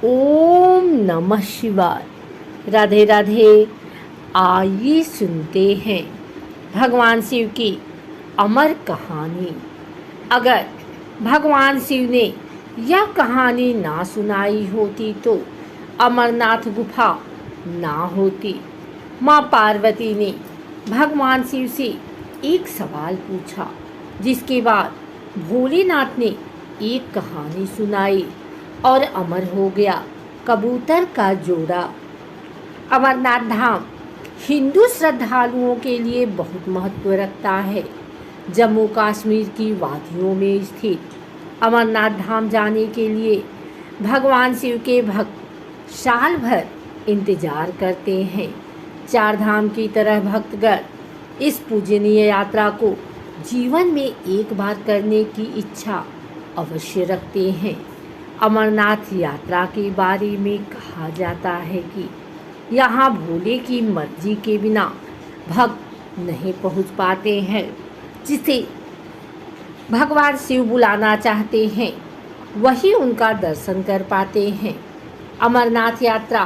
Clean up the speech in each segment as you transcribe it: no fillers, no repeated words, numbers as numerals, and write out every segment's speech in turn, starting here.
ओम नमः शिवाय। राधे राधे। आइए सुनते हैं भगवान शिव की अमर कहानी। अगर भगवान शिव ने यह कहानी ना सुनाई होती तो अमरनाथ गुफा ना होती। माँ पार्वती ने भगवान शिव से एक सवाल पूछा, जिसके बाद भोलेनाथ ने एक कहानी सुनाई और अमर हो गया कबूतर का जोड़ा। अमरनाथ धाम हिंदू श्रद्धालुओं के लिए बहुत महत्व रखता है। जम्मू कश्मीर की वादियों में स्थित अमरनाथ धाम जाने के लिए भगवान शिव के भक्त साल भर इंतजार करते हैं। चार धाम की तरह भक्तगण इस पूजनीय यात्रा को जीवन में एक बार करने की इच्छा अवश्य रखते हैं। अमरनाथ यात्रा के बारे में कहा जाता है कि यहाँ भोले की मर्जी के बिना भक्त नहीं पहुँच पाते हैं। जिसे भगवान शिव बुलाना चाहते हैं वही उनका दर्शन कर पाते हैं। अमरनाथ यात्रा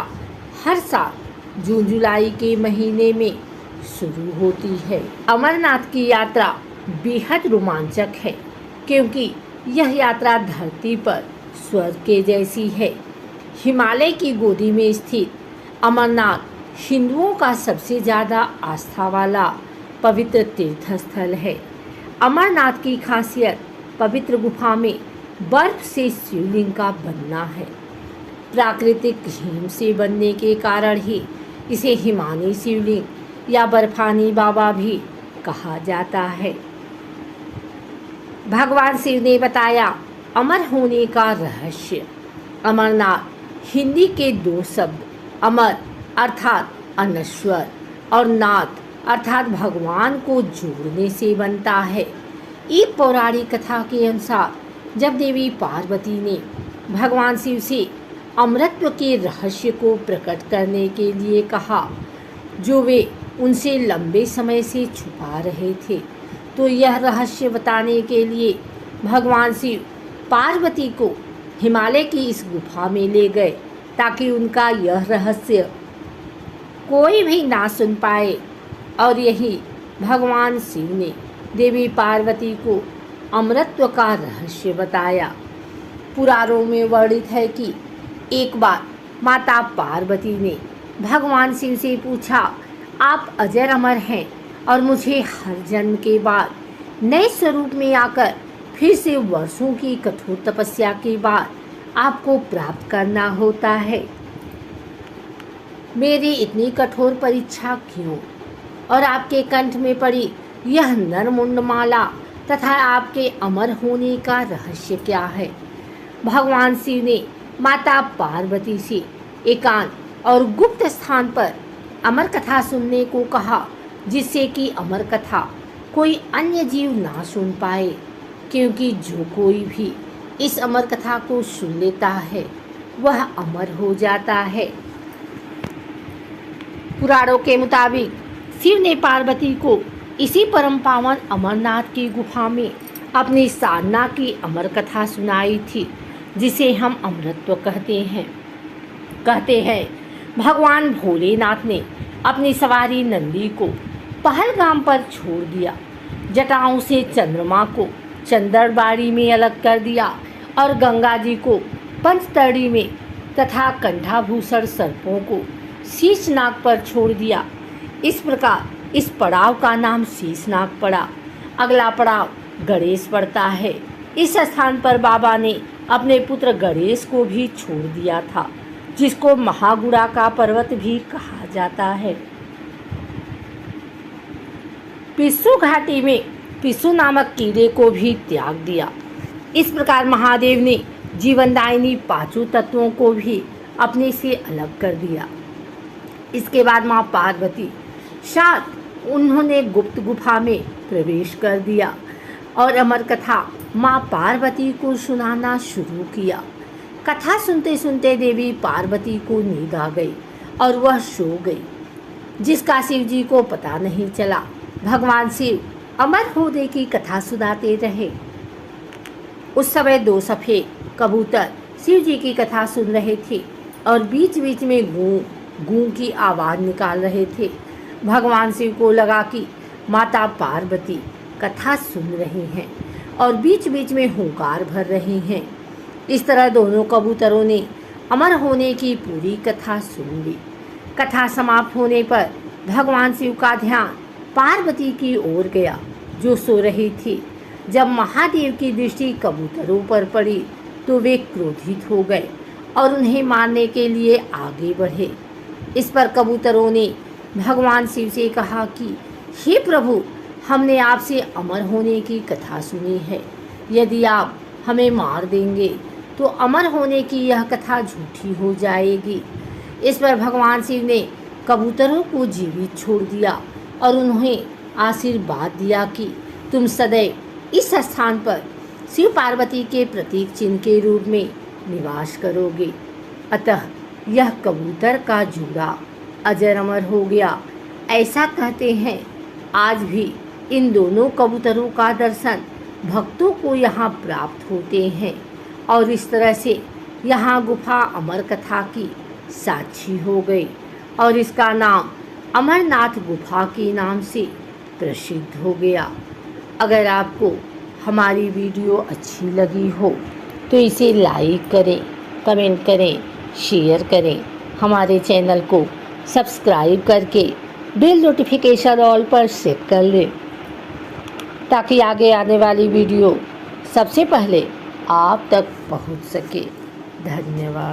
हर साल जून जुलाई के महीने में शुरू होती है। अमरनाथ की यात्रा बेहद रोमांचक है, क्योंकि यह यात्रा धरती पर स्वर्ग के जैसी है। हिमालय की गोदी में स्थित अमरनाथ हिंदुओं का सबसे ज़्यादा आस्था वाला पवित्र तीर्थ स्थल है। अमरनाथ की खासियत पवित्र गुफा में बर्फ से शिवलिंग का बनना है। प्राकृतिक हिम से बनने के कारण ही इसे हिमानी शिवलिंग या बर्फानी बाबा भी कहा जाता है। भगवान शिव ने बताया अमर होने का रहस्य। अमरनाथ हिंदी के दो शब्द अमर अर्थात अनश्वर और नाथ अर्थात भगवान को जोड़ने से बनता है। एक पौराणिक कथा के अनुसार जब देवी पार्वती ने भगवान शिव से अमरत्व के रहस्य को प्रकट करने के लिए कहा, जो वे उनसे लंबे समय से छुपा रहे थे, तो यह रहस्य बताने के लिए भगवान शिव पार्वती को हिमालय की इस गुफा में ले गए, ताकि उनका यह रहस्य कोई भी ना सुन पाए। और यही भगवान शिव ने देवी पार्वती को अमरत्व का रहस्य बताया। पुराणों में वर्णित है कि एक बार माता पार्वती ने भगवान शिव से पूछा, आप अजर अमर हैं और मुझे हर जन्म के बाद नए स्वरूप में आकर फिर से वर्षों की कठोर तपस्या के बाद आपको प्राप्त करना होता है। मेरी इतनी कठोर परीक्षा क्यों? और आपके कंठ में पड़ी यह नरमुंड माला तथा आपके अमर होने का रहस्य क्या है? भगवान शिव ने माता पार्वती से एकांत और गुप्त स्थान पर अमर कथा सुनने को कहा, जिससे कि अमर कथा कोई अन्य जीव ना सुन पाए, क्योंकि जो कोई भी इस अमर कथा को सुन लेता है वह अमर हो जाता है। पुराणों के मुताबिक शिव ने पार्वती को इसी परम पावन अमरनाथ की गुफा में अपनी साधना की अमर कथा सुनाई थी, जिसे हम अमरत्व कहते हैं। भगवान भोलेनाथ ने अपनी सवारी नंदी को पहलगाम पर छोड़ दिया, जटाओं से चंद्रमा को चंदरबाड़ी में अलग कर दिया और गंगा जी को पंचतड़ी में तथा कंठाभूषण सर्पों को शीशनाग पर छोड़ दिया। इस प्रकार इस पड़ाव का नाम शीशनाग पड़ा। अगला पड़ाव गणेश पड़ता है। इस स्थान पर बाबा ने अपने पुत्र गणेश को भी छोड़ दिया था, जिसको महागुड़ा का पर्वत भी कहा जाता है। पिस्सू घाटी में पिस्सू नामक कीड़े को भी त्याग दिया। इस प्रकार महादेव ने जीवनदायिनी पांचों तत्वों को भी अपने से अलग कर दिया। इसके बाद माँ पार्वती साथ उन्होंने गुप्त गुफा में प्रवेश कर दिया और अमर कथा माँ पार्वती को सुनाना शुरू किया। कथा सुनते सुनते देवी पार्वती को नींद आ गई और वह सो गई, जिसका शिव जी को पता नहीं चला। भगवान शिव अमर होने की कथा सुनाते रहे। उस समय दो सफ़ेद कबूतर शिव जी की कथा सुन रहे थे और बीच बीच में गूं गूं की आवाज़ निकाल रहे थे। भगवान शिव को लगा कि माता पार्वती कथा सुन रही हैं और बीच बीच में हुंकार भर रही हैं। इस तरह दोनों कबूतरों ने अमर होने की पूरी कथा सुन ली। कथा समाप्त होने पर भगवान शिव का ध्यान पार्वती की ओर गया, जो सो रही थी। जब महादेव की दृष्टि कबूतरों पर पड़ी तो वे क्रोधित हो गए और उन्हें मारने के लिए आगे बढ़े। इस पर कबूतरों ने भगवान शिव से कहा कि हे प्रभु, हमने आपसे अमर होने की कथा सुनी है। यदि आप हमें मार देंगे तो अमर होने की यह कथा झूठी हो जाएगी। इस पर भगवान शिव ने कबूतरों को जीवित छोड़ दिया और उन्हें आशीर्वाद दिया कि तुम सदैव इस स्थान पर शिव पार्वती के प्रतीक चिन्ह के रूप में निवास करोगे। अतः यह कबूतर का जोड़ा अजर अमर हो गया। ऐसा कहते हैं आज भी इन दोनों कबूतरों का दर्शन भक्तों को यहाँ प्राप्त होते हैं और इस तरह से यहाँ गुफा अमर कथा की साक्षी हो गई और इसका नाम अमरनाथ गुफा के नाम से प्रसिद्ध हो गया। अगर आपको हमारी वीडियो अच्छी लगी हो तो इसे लाइक करें, कमेंट करें, शेयर करें। हमारे चैनल को सब्सक्राइब करके बेल नोटिफिकेशन ऑल पर सेट कर लें ताकि आगे आने वाली वीडियो सबसे पहले आप तक पहुंच सके। धन्यवाद।